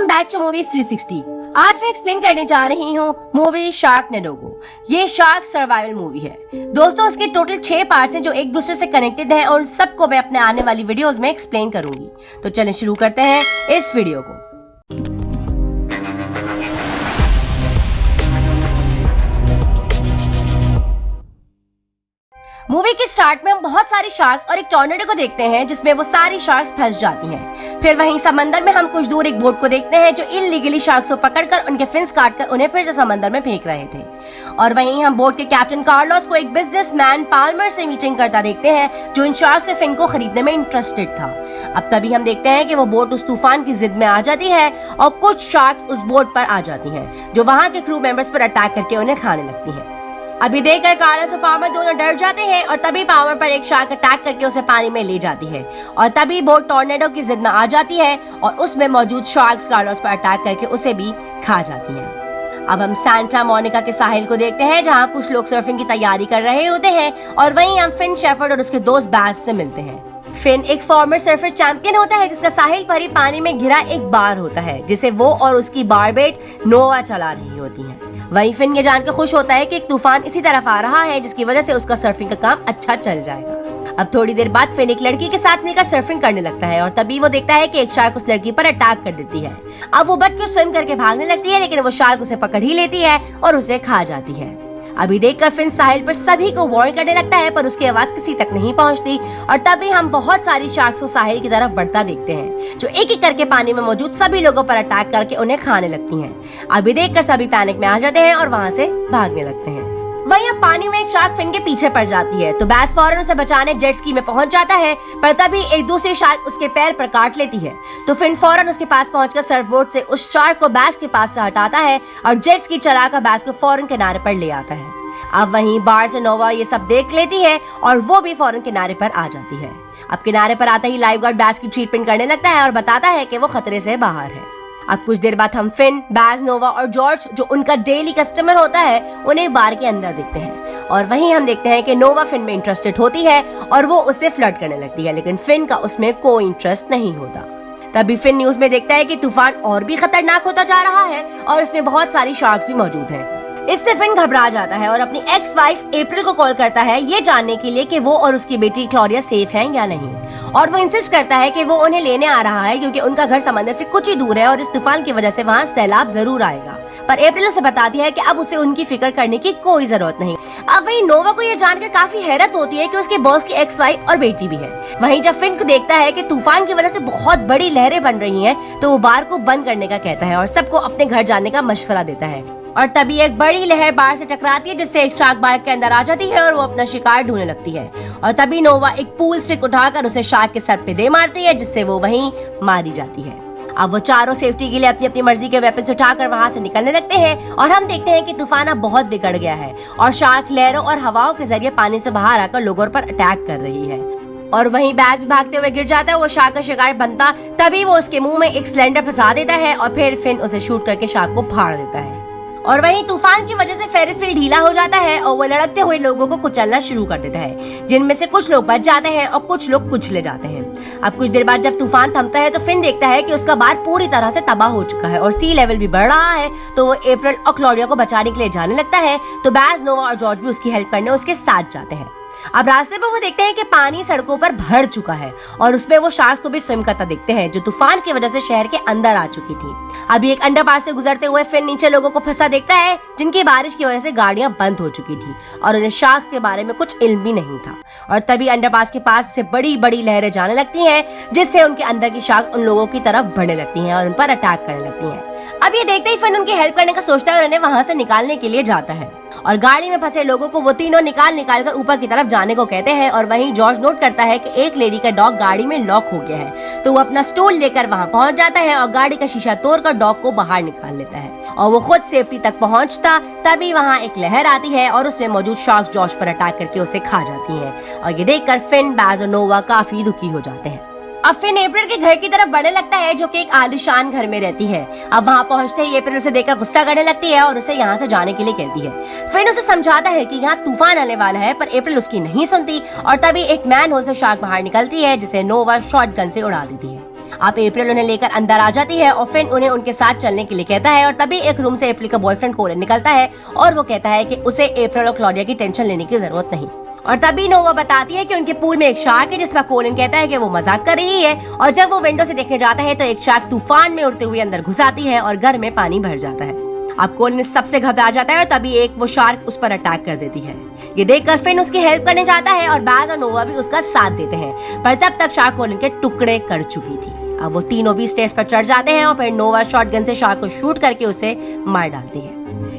Welcome back to movies 360। आज मैं explain करने जा रही हूँ मूवी शार्कनाडो। ये शार्क सर्वाइवल मूवी है दोस्तों। इसके टोटल 6 पार्ट्स हैं जो एक दूसरे से कनेक्टेड हैं और सबको मैं अपने आने वाली वीडियोस में एक्सप्लेन करूंगी। तो चलें शुरू करते हैं इस वीडियो को। मूवी के स्टार्ट में हम बहुत सारी शार्क्स और एक टॉर्नेडो को देखते हैं जिसमें वो सारी शार्क्स फंस जाती हैं। फिर वहीं समंदर में हम कुछ दूर एक बोट को देखते हैं जो इल्लीगली शार्क्स को पकड़कर उनके फिन्स काटकर उन्हें फिर से समंदर में फेंक रहे थे। और वहीं हम बोट के कैप्टन कार्लोस को एक बिजनेसमैन पाल्मर से मीटिंग करता देखते हैं जो इन शार्क से फिन को खरीदने में इंटरेस्टेड था। अब तभी हम देखते हैं कि वो बोट उस तूफान की जिद में आ जाती है और कुछ शार्क्स उस बोट पर आ जाती हैं जो वहां के क्रू मेंबर्स पर अटैक करके उन्हें खाने लगती हैं। अभी देखकर कार्लोस और पाल्मर दोनों डर जाते हैं और तभी पाल्मर पर एक शार्क अटैक करके उसे पानी में ले जाती है और तभी बोट टॉर्नेडो की जिद में आ जाती है और उसमें मौजूद शार्क्स कार्लोस पर अटैक करके उसे भी खा जाती हैं। अब हम सांता मोनिका के साहिल को देखते हैं जहां कुछ लोग सर्फिंग की तैयारी कर रहे होते हैं और वहीं हम फिन शेफर्ड और उसके दोस्त बैस से मिलते हैं। फिन एक फॉर्मर सर्फर चैंपियन होता है जिसका साहिल पर ही पानी में घिरा एक बार होता है जिसे वो और उसकी बारबेट नोवा चला रही होती है। वहीं फिन ये जानकर खुश होता है कि एक तूफान इसी तरफ आ रहा है जिसकी वजह से उसका सर्फिंग का काम अच्छा चल जाएगा। अब थोड़ी देर बाद फिन एक लड़की के साथ मिलकर सर्फिंग करने लगता है और तभी वो देखता है कि एक शार्क उस लड़की पर अटैक कर देती है। अब वो बच कर स्विम करके भागने लगती है लेकिन वो शार्क उसे पकड़ ही लेती है और उसे खा जाती है। अभी देखकर फिन साहिल पर सभी को वार्न करने लगता है पर उसकी आवाज किसी तक नहीं पहुंचती और तभी हम बहुत सारी शार्क्स को साहिल की तरफ बढ़ता देखते हैं जो एक एक करके पानी में मौजूद सभी लोगों पर अटैक करके उन्हें खाने लगती हैं। अभी देखकर सभी पैनिक में आ जाते हैं और वहां से भागने लगते हैं। वहीं अब पानी में एक शार्क फिन के पीछे पड़ जाती है तो बैस फौरन उसे बचाने जेट स्की में पहुंच जाता है पर तभी एक दूसरी शार्क उसके पैर पर काट लेती है तो फिन फौरन उसके पास पहुंचकर सर्फबोर्ड से उस शार्क को बैस के पास से हटाता है और जेट स्की चलाकर बैस को फौरन किनारे पर ले आता है। अब वहीं बार से नोवा ये सब देख लेती है और वो भी फौरन किनारे पर आ जाती है। अब किनारे पर आते ही लाइफ गार्ड बैस की ट्रीटमेंट करने लगता है और बताता है कि वो खतरे से बाहर है। अब कुछ देर बाद हम फिन, बैस, नोवा और जॉर्ज जो उनका डेली कस्टमर होता है उन्हें बार के अंदर देखते हैं और वहीं हम देखते हैं कि नोवा फिन में इंटरेस्टेड होती है और वो उससे फ्लर्ट करने लगती है लेकिन फिन का उसमें कोई इंटरेस्ट नहीं होता। तभी फिन न्यूज में देखता है कि तूफान और भी खतरनाक होता जा रहा है और इसमें बहुत सारी शार्क्स भी मौजूद हैं। इससे फिन घबरा जाता है और अपनी एक्स वाइफ अप्रैल को कॉल करता है ये जानने के लिए कि वो और उसकी बेटी क्लोरिया सेफ हैं या नहीं और वो इंसिस्ट करता है कि वो उन्हें लेने आ रहा है क्योंकि उनका घर समंदर से कुछ ही दूर है और इस तूफान की वजह से वहाँ सैलाब जरूर आएगा। पर अप्रैल उसे बताती है कि अब उसे उनकी फिक्र करने की कोई जरूरत नहीं। अब वही नोवा को ये जानकर काफी हैरत होती है कि उसके बॉस की एक्स वाइफ और बेटी भी है। वहीं जब फिन को देखता है कि तूफान की वजह से बहुत बड़ी लहरें बन रही हैं तो वो बार को बंद करने का कहता है और सबको अपने घर जाने का मशवरा देता है और तभी एक बड़ी लहर बार से टकराती है जिससे एक शार्क बार के अंदर आ जाती है और वो अपना शिकार ढूंढने लगती है और तभी नोवा एक पूल स्टिक उठाकर उसे शार्क के सर पे दे मारती है जिससे वो वहीं मारी जाती है। अब वो चारों सेफ्टी के लिए अपनी अपनी मर्जी के वेपन्स उठाकर वहां से निकलने लगते हैं और हम देखते हैं कि तूफान अब बहुत बिगड़ गया है और शार्क लहरों और हवाओं के जरिए पानी से बाहर आकर लोगों पर अटैक कर रही है। और वहीं बैस भागते हुए गिर जाता है, वो शार्क का शिकार बनता तभी वो उसके मुंह में एक सिलेंडर फंसा देता है और फिर फिन उसे शूट करके शार्क को फाड़ देता है। और वहीं तूफान की वजह से फेरिस व्हील ढीला हो जाता है और वो लड़कते हुए लोगों को कुचलना शुरू कर देता है जिनमें से कुछ लोग बच जाते हैं और कुछ लोग कुचले जाते हैं। अब कुछ देर बाद जब तूफान थमता है तो फिन देखता है कि उसका बार पूरी तरह से तबाह हो चुका है और सी लेवल भी बढ़ रहा है तो वो अप्रैल और क्लोरिया को बचाने के लिए जाने लगता है तो बैस, नोवा और जॉर्ज भी उसकी हेल्प करने उसके साथ जाते हैं। अब रास्ते पर वो देखते हैं कि पानी सड़कों पर भर चुका है और उसमें वो शार्क को भी स्विम करता देखते हैं जो तूफान की वजह से शहर के अंदर आ चुकी थी। अभी एक अंडरपास से गुजरते हुए फिर नीचे लोगों को फंसा देखता है जिनकी बारिश की वजह से गाड़ियां बंद हो चुकी थी और उन्हें शार्क के बारे में कुछ इल्म भी नहीं था। और तभी अंडरपास के पास से बड़ी बड़ी लहरें जाने लगती हैं जिससे उनके अंदर की शार्क्स उन लोगों की तरफ बढ़ने लगती हैं और उन पर अटैक करने लगती हैं। अब ये देखते ही फिन उनकी हेल्प करने का सोचता है और उन्हें वहां से निकालने के लिए जाता है और गाड़ी में फंसे लोगों को वो तीनों निकाल कर ऊपर की तरफ जाने को कहते हैं। और वहीं जॉर्ज नोट करता है कि एक लेडी का डॉग गाड़ी में लॉक हो गया है तो वो अपना स्टूल लेकर वहां पहुंच जाता है और गाड़ी का शीशा तोड़कर डॉग को बाहर निकाल लेता है और वो खुद सेफ्टी तक पहुंचता तभी वहां एक लहर आती है और उसमें मौजूद शार्क जॉर्ज पर अटैक करके उसे खा जाती है और ये देखकर फिन, बैस और नोवा काफी दुखी हो जाते हैं। अब फिन अप्रैल के घर की तरफ बढ़ने लगता है जो कि एक आलीशान घर में रहती है। अब वहाँ पहुँचते ही अप्रैल उसे देखकर गुस्सा करने लगती है और उसे यहाँ से जाने के लिए कहती है। फिन उसे समझाता है कि यहाँ तूफान आने वाला है पर अप्रैल उसकी नहीं सुनती और तभी एक मैन होल से शार्क बाहर निकलती है जिसे नोवा शॉटगन से उड़ा देती है। अब अप्रैल उन्हें लेकर अंदर आ जाती है और फिन उन्हें उनके साथ चलने के लिए कहता है और तभी एक रूम से अप्रैल का बॉयफ्रेंड कोलिन निकलता है और वो कहता है कि उसे अप्रैल और क्लॉडिया की टेंशन लेने की जरूरत नहीं। और तभी नोवा बताती है कि उनके पूल में एक शार्क है, जिसमें कोलिन कहता है कि वो मजाक कर रही है। और जब वो विंडो से देखने जाता है तो एक शार्क तूफान में उड़ते हुए अंदर घुस आती है और घर में पानी भर जाता है। अब कोलिन सबसे घबरा जाता है और तभी एक वो शार्क उस पर अटैक कर देती है। ये देखकर फिन उसकी हेल्प करने जाता है और बैज और नोवा भी उसका साथ देते हैं, पर तब तक शार्क कोलिन के टुकड़े कर चुकी थी। अब वो तीनों भी स्टेज पर चढ़ जाते हैं और फिर नोवा शॉटगन से शार्क को शूट करके उसे मार डालती है।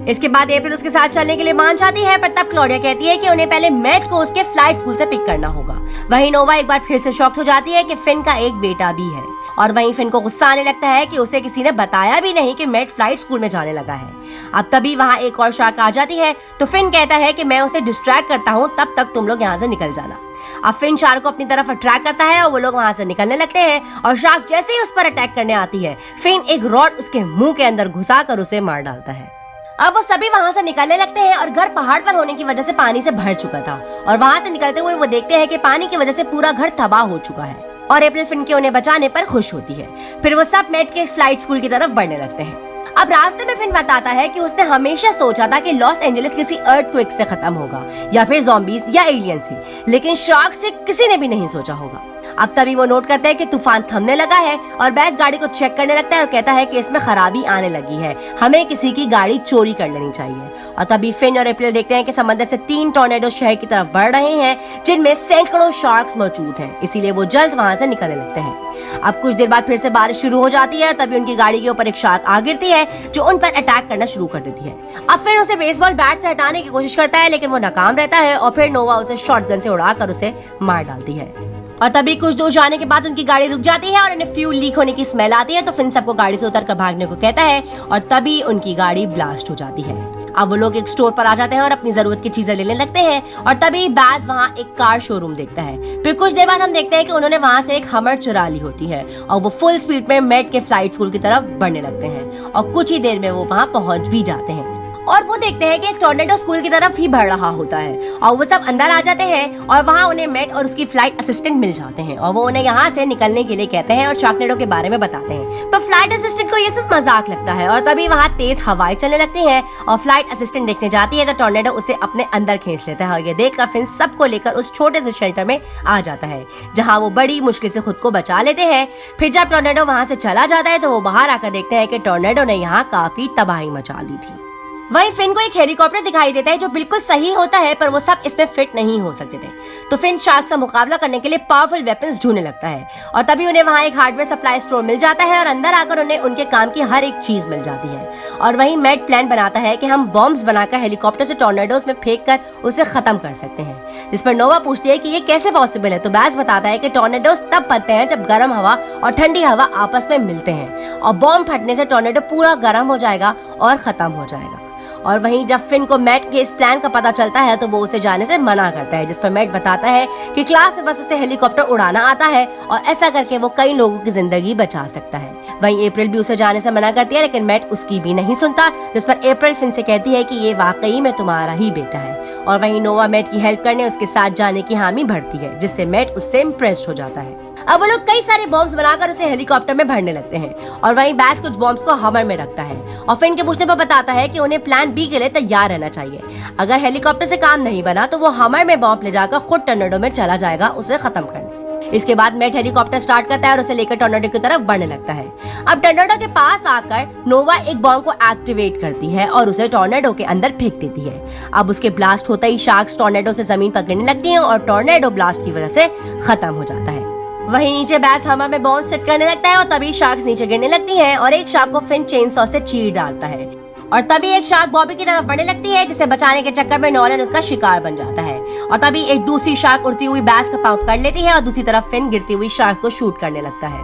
इसके बाद अप्रैल उसके साथ चलने के लिए मान जाती है, पर तब क्लॉडिया कहती है कि उन्हें पहले मैट को उसके फ्लाइट स्कूल से पिक करना होगा। वहीं नोवा एक बार फिर से शॉक्ड हो जाती है कि फिन का एक बेटा भी है और वहीं फिन को गुस्सा आने लगता है कि उसे किसी ने बताया भी नहीं कि मैट फ्लाइट स्कूल में जाने लगा है। अब तभी वहाँ एक और शार्क आ जाती है तो फिन कहता है कि मैं उसे डिस्ट्रैक्ट करता हूँ, तब तक तुम लोग यहाँ से निकल जाना। अब फिन शार्क को अपनी तरफ अट्रैक्ट करता है और वो लोग वहाँ से निकलने लगते हैं और शार्क जैसे ही उस पर अटैक करने आती है, फिन एक रॉड उसके मुंह के अंदर घुसाकर उसे मार डालता है। अब वो सभी वहाँ से निकलने लगते हैं और घर पहाड़ पर होने की वजह से पानी से भर चुका था और वहाँ से निकलते हुए वो देखते हैं कि पानी की वजह से पूरा घर तबाह हो चुका है और अप्रैल फिन के उन्हें बचाने पर खुश होती है। फिर वो सब मैट के फ्लाइट स्कूल की तरफ बढ़ने लगते हैं। अब रास्ते में फिन बताता है कि उसने हमेशा सोचा था कि लॉस एंजलिस किसी अर्थक्वेक से खत्म होगा या फिर ज़ॉम्बीज या एलियन से, लेकिन शार्क से किसी ने भी नहीं सोचा होगा। अब तभी वो नोट करते हैं कि तूफान थमने लगा है और बैस गाड़ी को चेक करने लगता है और कहता है कि इसमें खराबी आने लगी है, हमें किसी की गाड़ी चोरी कर लेनी चाहिए। और तभी फिन और अप्रैल देखते हैं कि समंदर से 3 टॉर्नेडो शहर की तरफ बढ़ रहे हैं, जिनमें सैकड़ों शार्क्स मौजूद हैं, इसीलिए वो जल्द वहां से निकलने लगते हैं। अब कुछ देर बाद फिर से बारिश शुरू हो जाती है और तभी उनकी गाड़ी के ऊपर एक शार्क आ गिरती है जो उन पर अटैक करना शुरू कर देती है। अब फिर उसे बेसबॉल बैट से हटाने की कोशिश करता है, लेकिन वो नाकाम रहता है और फिर नोवा उसे शॉटगन से उड़ाकर उसे मार डालती है। और तभी कुछ दूर जाने के बाद उनकी गाड़ी रुक जाती है और उन्हें फ्यूल लीक होने की स्मेल आती है, तो फिन सबको गाड़ी से उतरकर भागने को कहता है और तभी उनकी गाड़ी ब्लास्ट हो जाती है। अब वो लोग एक स्टोर पर आ जाते हैं और अपनी जरूरत की चीजें लेने लगते हैं और तभी बैज वहाँ एक कार शोरूम देखता है। फिर कुछ देर बाद हम देखते हैं कि उन्होंने वहाँ से एक हमर चुरा ली होती है और वो फुल स्पीड में मैट के फ्लाइट स्कूल की तरफ बढ़ने लगते हैं और कुछ ही देर में वो वहाँ पहुँच भी जाते हैं और वो देखते हैं कि एक टॉर्नेडो स्कूल की तरफ ही बढ़ रहा होता है और वो सब अंदर आ जाते हैं और वहाँ उन्हें मैट और उसकी फ्लाइट असिस्टेंट मिल जाते हैं और वो उन्हें यहाँ से निकलने के लिए कहते हैं और शार्कनेडो के बारे में बताते हैं, पर फ्लाइट असिस्टेंट को ये सब मजाक लगता है और तभी वहाँ तेज हवाएं चलने लगती हैं और फ्लाइट असिस्टेंट देखने जाती है तो टॉर्नेडो उसे अपने अंदर खींच लेता है और ये देखकर फिन सबको लेकर उस छोटे से शेल्टर में आ जाता है, जहाँ वो बड़ी मुश्किल से खुद को बचा लेते हैं। फिर जब टॉर्नेडो वहाँ से चला जाता है तो वो बाहर आकर देखते हैं कि टॉर्नेडो ने यहाँ काफी तबाही मचा दी थी। वहीं फिन को एक हेलीकॉप्टर दिखाई देता है जो बिल्कुल सही होता है, पर वो सब इसमें फिट नहीं हो सकते थे, तो फिन शार्क से मुकाबला करने के लिए पावरफुल वेपन्स ढूंढने लगता है और तभी उन्हें वहाँ एक हार्डवेयर सप्लाई स्टोर मिल जाता है और अंदर आकर उन्हें उनके काम की हर एक चीज मिल जाती है। और वहीं मैट प्लान बनाता है कि हम बॉम्ब्स बनाकर हेलीकॉप्टर से टॉर्नेडोज में फेंक कर उसे खत्म कर सकते हैं, जिस पर नोवा पूछती है कि ये कैसे पॉसिबल है, तो बैस बताता है कि टॉर्नेडोज तब बनते हैं जब गर्म हवा और ठंडी हवा आपस में मिलते हैं और बॉम्ब फटने से टॉर्नेडो पूरा गर्म हो जाएगा और खत्म हो जाएगा। और वहीं जब फिन को मैट के इस प्लान का पता चलता है तो वो उसे जाने से मना करता है, जिस पर मैट बताता है कि क्लास में बस उसे हेलीकॉप्टर उड़ाना आता है और ऐसा करके वो कई लोगों की जिंदगी बचा सकता है। वहीं अप्रैल भी उसे जाने से मना करती है, लेकिन मैट उसकी भी नहीं सुनता, जिस पर अप्रैल फिन से कहती है कि ये वाकई में तुम्हारा ही बेटा है। और वहीं नोवा मैट की हेल्प करने उसके साथ जाने की हामी भरती है, जिससे मैट उससे इम्प्रेस्ड हो जाता है। अब वो लोग कई सारे बॉम्ब्स बनाकर उसे हेलीकॉप्टर में भरने लगते हैं और वहीं बैस कुछ बॉम्ब्स को हमर में रखता है और फिन के पूछने पर बताता है कि उन्हें प्लान बी के लिए तैयार रहना चाहिए। अगर हेलीकॉप्टर से काम नहीं बना तो वो हमर में बॉम्ब ले जाकर खुद टॉर्नेडो में चला जाएगा उसे खत्म करने। इसके बाद मैट हेलीकॉप्टर स्टार्ट करता है और उसे लेकर टॉर्नेडो की तरफ बढ़ने लगता है। अब टॉर्नेडो के पास आकर नोवा एक बॉम्ब को एक्टिवेट करती है और उसे टॉर्नेडो के अंदर फेंक देती है। अब उसके ब्लास्ट होता ही शार्क्स टॉर्नेडो से जमीन पर गिरने लगती हैं और टॉर्नेडो ब्लास्ट की वजह से खत्म हो जाता है। वहीं नीचे बैस हवा में बॉम्ब सेट करने लगता है और तभी शार्क्स नीचे गिरने लगती हैं और एक शार्क को फिन चेन सॉ से चीर डालता है और तभी एक शार्क बॉबी की तरफ बढ़ने लगती है, जिसे बचाने के चक्कर में नॉलन उसका शिकार बन जाता है और तभी एक दूसरी शार्क उड़ती हुई बैस का पाँव पकड़ लेती है और दूसरी तरफ फिन गिरती हुई शार्क को शूट करने लगता है।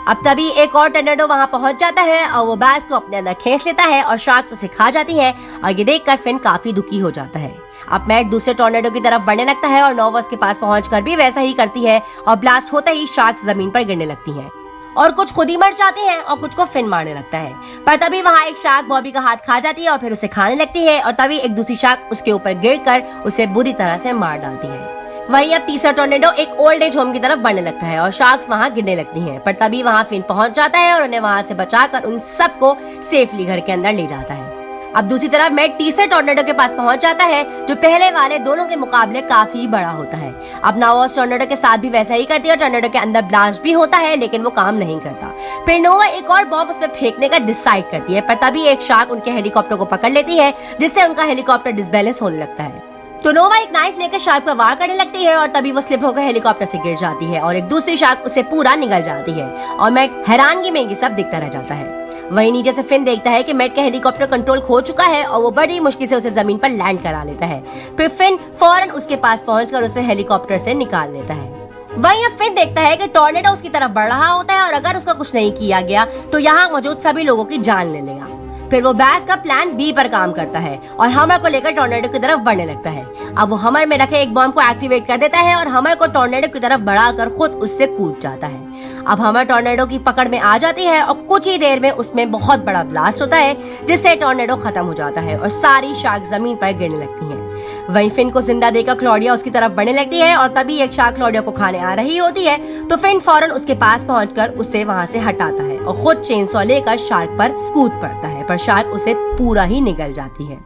अब तभी एक और टॉर्नेडो वहां पहुंच जाता है और वो बैस को अपने अंदर खींच लेता है और शार्क्स उसे खा जाती है और ये देखकर फिन काफी दुखी हो जाता है। अब मैट दूसरे टॉर्नेडो की तरफ बढ़ने लगता है और नोवा उसके पास पहुंचकर भी वैसा ही करती है और ब्लास्ट होते ही शार्क्स जमीन पर गिरने लगती हैं और कुछ खुद ही मर जाते हैं और कुछ को फिन मारने लगता है। पर तभी वहाँ एक शार्क बॉबी का हाथ खा जाती है और फिर उसे खाने लगती है और तभी एक दूसरी शार्क उसके ऊपर गिरकर उसे बुरी तरह से मार डालती है। वहीं अब तीसरा टोर्नेडो एक ओल्ड एज होम की तरफ बढ़ने लगता है और शार्क्स वहां गिरने लगती हैं, पर तभी वहां फिन पहुंच जाता है और उन्हें वहां से बचाकर उन सबको सेफली घर के अंदर ले जाता है। अब दूसरी तरफ मैट तीसरे टोर्नेडो के पास पहुंच जाता है, जो पहले वाले दोनों के मुकाबले काफी बड़ा होता है। अब नोवा उस टोर्नेडो के साथ भी वैसा ही करती है और टोर्नेडो के अंदर ब्लास्ट भी होता है, लेकिन वो काम नहीं करता। फिर नोवा एक और बॉम्ब उसमें फेंकने का डिसाइड करती है, पर तभी एक शार्क उनके हेलीकॉप्टर को पकड़ लेती है, जिससे उनका हेलीकॉप्टर डिसबैलेंस होने लगता है। तो नोवा एक नाइफ लेकर शार्क पर वार करने लगती है और तभी वो स्लिप होकर हेलीकॉप्टर से गिर जाती है और एक दूसरी शार्क उसे पूरा निगल जाती है और मैट हैरानगी में ये सब दिखता रह जाता है। वहीं नीचे से फिन देखता है कि मैट का हेलीकॉप्टर कंट्रोल खो चुका है और वो बड़ी मुश्किल से उसे जमीन पर लैंड करा लेता है। फिर फिन फौरन उसके पास पहुंचकर उसे हेलीकॉप्टर से निकाल लेता है। वहीं अब फिन देखता है कि टॉर्नेडो उसकी तरफ बढ़ रहा होता है और अगर उसका कुछ नहीं किया गया तो यहाँ मौजूद सभी लोगों की जान ले लेगा। फिर वो बैस का प्लान बी पर काम करता है और हमर को लेकर टॉर्नेडो की तरफ बढ़ने लगता है। अब वो हमर में रखे एक बॉम्ब को एक्टिवेट कर देता है और हमर को टॉर्नेडो की तरफ बढ़ाकर खुद उससे कूद जाता है। अब हमर टॉर्नेडो की पकड़ में आ जाती है और कुछ ही देर में उसमें बहुत बड़ा ब्लास्ट होता है, जिससे टॉर्नेडो खत्म हो जाता है और सारी शार्क जमीन पर गिरने लगती हैं। वहीं फिन को जिंदा देखकर क्लॉडिया उसकी तरफ बढ़ने लगती है और तभी एक शार्क क्लॉडिया को खाने आ रही होती है, तो फिन फौरन उसके पास पहुंचकर उसे वहां से हटाता है और खुद चेनसॉ लेकर शार्क पर कूद पड़ता है, पर शार्क उसे पूरा ही निगल जाती है।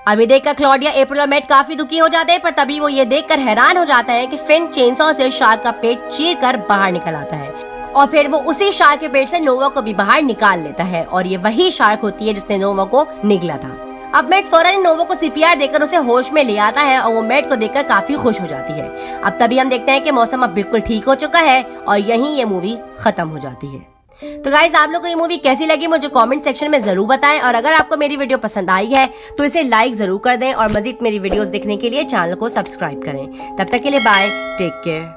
अभी देखकर क्लॉडिया, अप्रैल और मैट काफी दुखी हो जाते हैं, पर तभी वो ये देखकर हैरान हो जाता है कि फिन चेनसॉ से शार्क का पेट चीरकर बाहर निकल आता है और फिर वो उसी शार्क के पेट से नोवा को भी बाहर निकाल लेता है और ये वही शार्क होती है जिसने नोवा को निगला था। अब मैट फौरन नोवा को सीपीआर देकर उसे होश में ले आता है और वो मैट को देखकर काफी खुश हो जाती है। अब तभी हम देखते हैं कि मौसम अब बिल्कुल ठीक हो चुका है और यहीं ये मूवी खत्म हो जाती है। तो गाइस, आप लोगों को ये मूवी कैसी लगी मुझे कमेंट सेक्शन में जरूर बताएं और अगर आपको मेरी वीडियो पसंद आई है तो इसे लाइक जरूर कर दें और मजीद मेरी वीडियोस देखने के लिए चैनल को सब्सक्राइब करें। तब तक के लिए बाय, टेक केयर।